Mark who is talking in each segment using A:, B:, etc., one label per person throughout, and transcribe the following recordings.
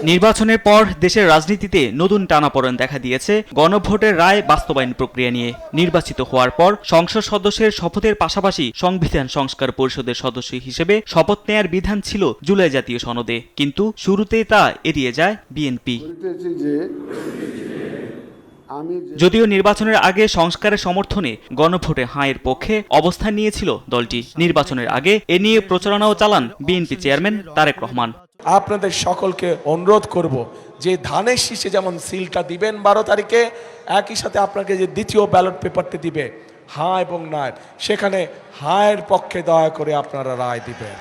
A: নির্বাচনের পর দেশের রাজনীতিতে নতুন টানাপোড়েন দেখা দিয়েছে গণভোটের রায় বাস্তবায়ন প্রক্রিয়া নিয়ে। নির্বাচিত হওয়ার পর সংসদ সদস্যের শপথের পাশাপাশি সংবিধান সংস্কার পরিষদের সদস্য হিসেবে শপথ নেয়ার বিধান ছিল জুলাই জাতীয় সনদে, কিন্তু শুরুতেই তা এড়িয়ে যায় বিএনপি। যদিও নির্বাচনের আগে সংস্কারের সমর্থনে গণভোটে হাঁয়ের পক্ষে অবস্থান নিয়েছিল দলটি। নির্বাচনের আগে এ নিয়ে প্রচারণাও চালান বিএনপি চেয়ারম্যান তারেক রহমান।
B: আপনাদের সকলকে অনুরোধ করব যে ধানের শীষে যেমন সিলটা দিবেন 12 তারিখে, একই সাথে আপনাকে যে দ্বিতীয় ব্যালট পেপারটি দিবে হ্যাঁ এবং না, সেখানে হাঁয়ের পক্ষে দয়া করে আপনারা রায় দিবেন।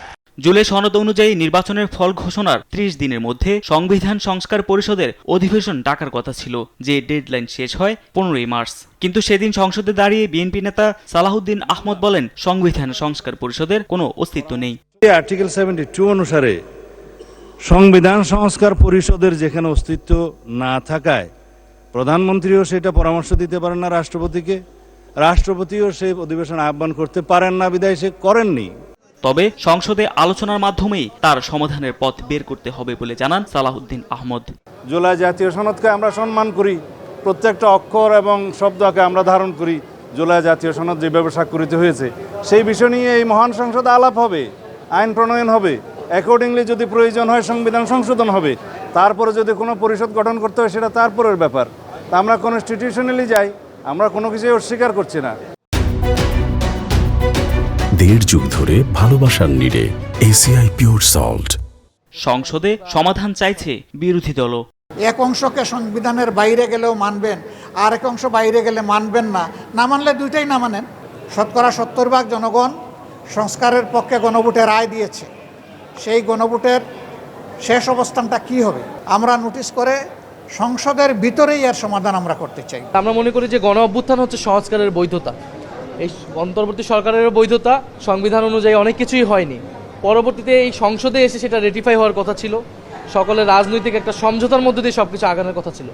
A: জুলাই সনদ অনুযায়ী নির্বাচনের ফল ঘোষণার 30 দিনের মধ্যে সংবিধান সংস্কার পরিষদের অধিবেশন ডাকার কথা ছিল, যে ডেডলাইন শেষ হয় 15 মার্চ। কিন্তু সেদিন সংসদে দাঁড়িয়ে বিএনপি নেতা সালাহুদ্দিন আহমদ বলেন, সংবিধান সংস্কার পরিষদের কোনো অস্তিত্ব নেই।
C: আর্টিকেল 72 অনুসারে সংবিধান সংস্কার পরিষদের যেখানে অস্তিত্ব না থাকায় প্রধানমন্ত্রীও সেটা পরামর্শ দিতে পারেন না রাষ্ট্রপতিকে, রাষ্ট্রপতিও সেই অধিবেশন আহ্বান করতে পারেন না, বিধায় সে করেননি।
A: তবে সংসদে আলোচনার মাধ্যমেই তার সমাধানের পথ বের করতে হবে বলে জানান সালাহুদ্দিন আহমদ।
C: জুলাই জাতীয় সনদকে আমরা সম্মান করি, প্রত্যেকটা অক্ষর এবং শব্দকে আমরা ধারণ করি। জুলাই জাতীয় সনদ যেভাবে স্বাক্ষরিত হয়েছে সেই বিষয় নিয়ে এই মহান সংসদে আলাপ হবে, আইন প্রণয়ন হবে, অ্যাকর্ডিংলি যদি প্রয়োজন হয় সংবিধান সংশোধন হবে। তারপরে যদি কোনো পরিষদ গঠন করতে হয় সেটা তারপরের ব্যাপার। তা আমরা কনস্টিটিউশনালি যাই, আমরা কোনো কিছুই অস্বীকার করছি না।
D: 1.5 যুগ ধরে ভালোবাসার নিড়ে এসিআই পিওর সল্ট।
A: সংসদে সমাধান চাইছে বিরোধী দলও।
E: এক অংশকে সংবিধানের বাইরে গেলেও মানবেন, আর এক অংশ বাইরে গেলে মানবেন না, না মানলে দুইটাই না মানেন। শতকরা 70% জনগণ সংস্কারের পক্ষে গণভোটে রায় দিয়েছে। সেই গণভোটের শেষ অবস্থানটা কি হবে আমরা নোটিশ করে সংসদের ভিতরেই এর সমাধান আমরা করতে চাই।
F: আমরা মনে করি যে গণ অভ্যুত্থান হচ্ছে সংস্কারের বৈধতা, এই অন্তর্বর্তী সরকারের বৈধতা। সংবিধান অনুযায়ী অনেক কিছুই হয়নি, পরবর্তীতে এই সংসদে এসে সেটা রেটিফাই হওয়ার কথা ছিল, সকলের রাজনৈতিক একটা সমঝোতার মধ্যে দিয়ে সবকিছু আগানোর কথা ছিল।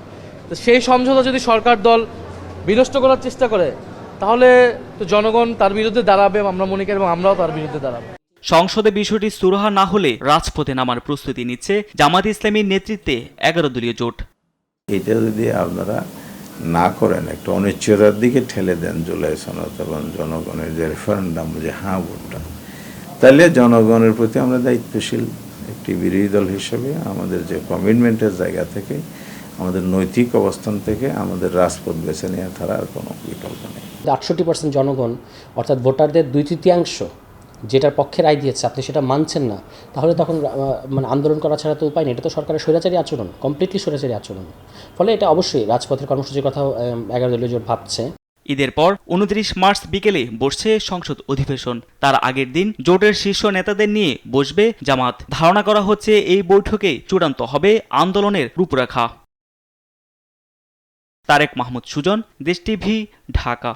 F: তো সেই সমঝোতা যদি সরকার দল বিনষ্ট করার চেষ্টা করে তাহলে তো জনগণ তার বিরুদ্ধে দাঁড়াবে, আমরা মনে করি, এবং আমরাও তার বিরুদ্ধে দাঁড়াবো।
A: সংসদে বিষয়টি সুরাহা না হলে রাজপথে নামার প্রস্তুতি নিচ্ছে জামাত ইসলামীর নেতৃত্বে 11 দলীয় জোট।
G: এটা যদি আপনারা না করেন, একটা অনিশ্চয়তার দিকে ঠেলে দেন জুলাই সনদ এবং জনগণের যে রেফারেন্ডাম, যে হ্যাঁ ভোটটা, তাহলে জনগণের প্রতি আমরা দায়িত্বশীল একটি বিরোধী দল হিসেবে আমাদের যে কমিটমেন্টের জায়গা থেকে, আমাদের নৈতিক অবস্থান থেকে আমাদের রাজপথ বেছে নেওয়া ছাড়া আর কোনো বিকল্প নেই।
H: 68% জনগণ অর্থাৎ ভোটারদের 2/3 যেটার পক্ষে রায় দিয়েছে, আপনি সেটা মানছেন না, তাহলে তখন মানে আন্দোলন করা ছাড়া তো উপায় নেই। এটা তো সরকারের স্বৈরাচারী আচরণ, কমপ্লিটলি স্বৈরাচারী আচরণ। ফলে এটা অবশ্যই রাজপথের কর্মসূচির কথাও 11 দলীয় জোট ভাবছে।
A: ঈদের পর 29 মার্চ বিকেলে বসছে সংসদ অধিবেশন। তার আগের দিন জোটের শীর্ষ নেতাদের নিয়ে বসবে জামাত। ধারণা করা হচ্ছে এই বৈঠকে চূড়ান্ত হবে আন্দোলনের রূপরেখা। তারেক মাহমুদ সুজন, দেশ টিভি, ঢাকা।